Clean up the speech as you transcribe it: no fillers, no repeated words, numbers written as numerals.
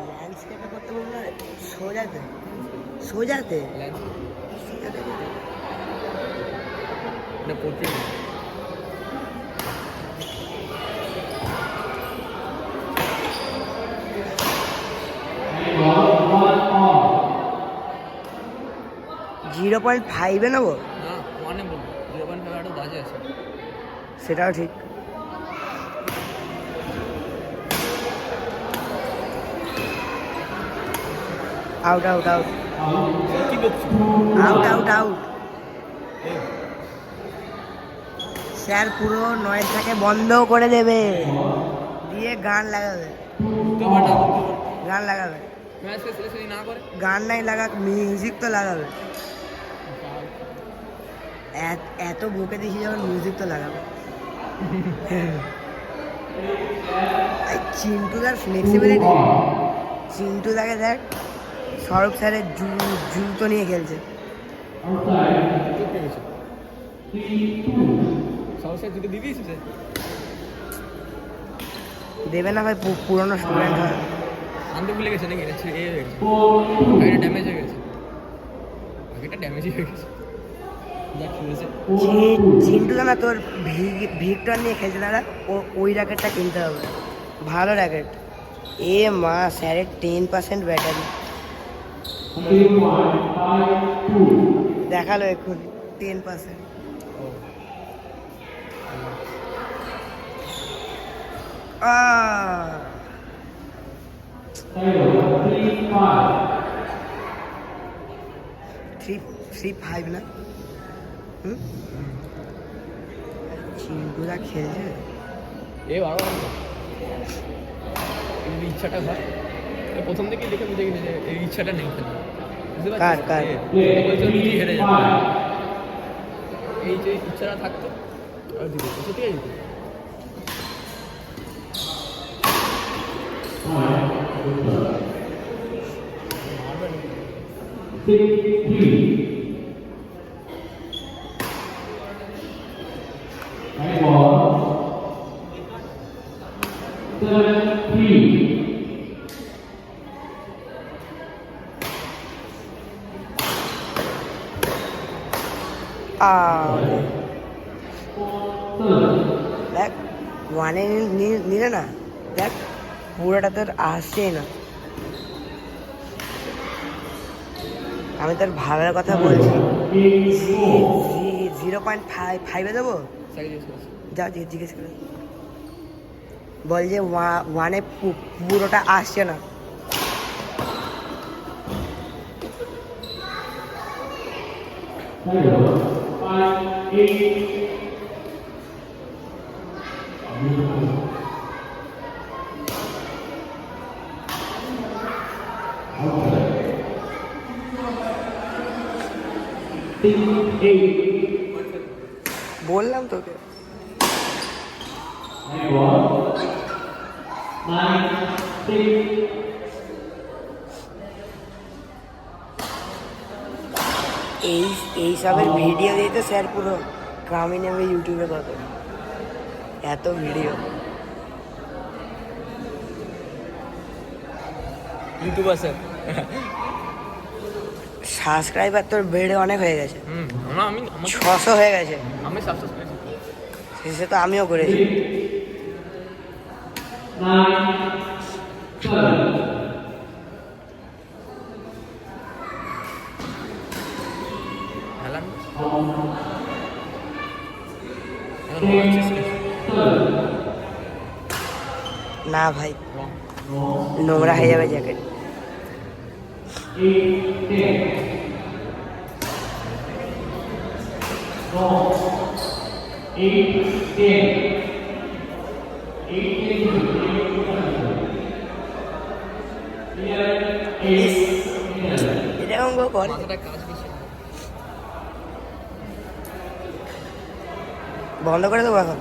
ল্যান্ডস্কেপে করতে বলবো না, সোজাতে সোজাতে সোজাতে এটা পোর্ট্রেট জিরো পয়েন্ট ফাইভে নেবো, না মানে বলবো 0.5 আরও বাজে আছে। সেটাও ঠিক। আউট আউট আউট কি করছো? Out out out. স্যার পুরো নয়েজটাকে বন্ধ করে দেবে, দিয়ে গান লাগাবে, গান লাগাবে, ম্যাচকে সিলেকশন না করে গান নাই লাগাক, মিউজিক তো লাগাবে। এত বকে দিছি যখন মিউজিক তো লাগাবে। চিন্টুদার ফ্লেক্সিবিলিটি, চিন্টুদাকে দেখ সৌরভ স্যারের জুতো নিয়ে খেলছে। দেবে না ভাই, পুরনো স্টুডেন্ট হয়। আনতে ভুলে গেছে নাকি? ড্যামেজ হয়ে গেছে, এটা ড্যামেজ হয়ে গেছে। চিন্টুদা না তোর ভিক্টর নিয়ে খেলছে দাদা, ওই র্যাকেটটা কিনতে হবে, ভালো র্যাকেট। এ মা, স্যারের 10% ব্যাটারি দেখালো এক্ষুনি, 10%। থ্রি ফাইভ না, চিন্টুদা খেলছে। এ বাবা, যদি ইচ্ছাটা হয়, প্রথম থেকেই দেখে বুঝে গেছে যে এই ইচ্ছাটা নেই। কার কার হেরে যাবে, এই যে ইচ্ছাটা থাকতো আর দিতে সত্যি আছে। দেখ ওয়ানে নিলে না, দেখ পুরোটা তোর আসছেই না। আমি তোর ভালোর কথা বলছি। 0.5 দেবো, যা জিজ্ঞেস করে বল যে ওয়ানে পুরোটা আসছে না। বললাম তোকে। এইসবের ভিডিও দিয়ে তো স্যার পুরো কামি নেবে ইউটিউবে, কত এত ভিডিও। ইউটিউবার স্যার, সাবস্ক্রাইবার তোর বেড়ে অনেক হয়ে গেছে, আমি 600 হয়ে গেছে। আমি সাবস্ক্রাইব সে তো আমিও করেছি। না ভাই, নোংরা হয়ে যাবে জ্যাকেট। এরকম কর, বন্ধ করে দেবো এখন।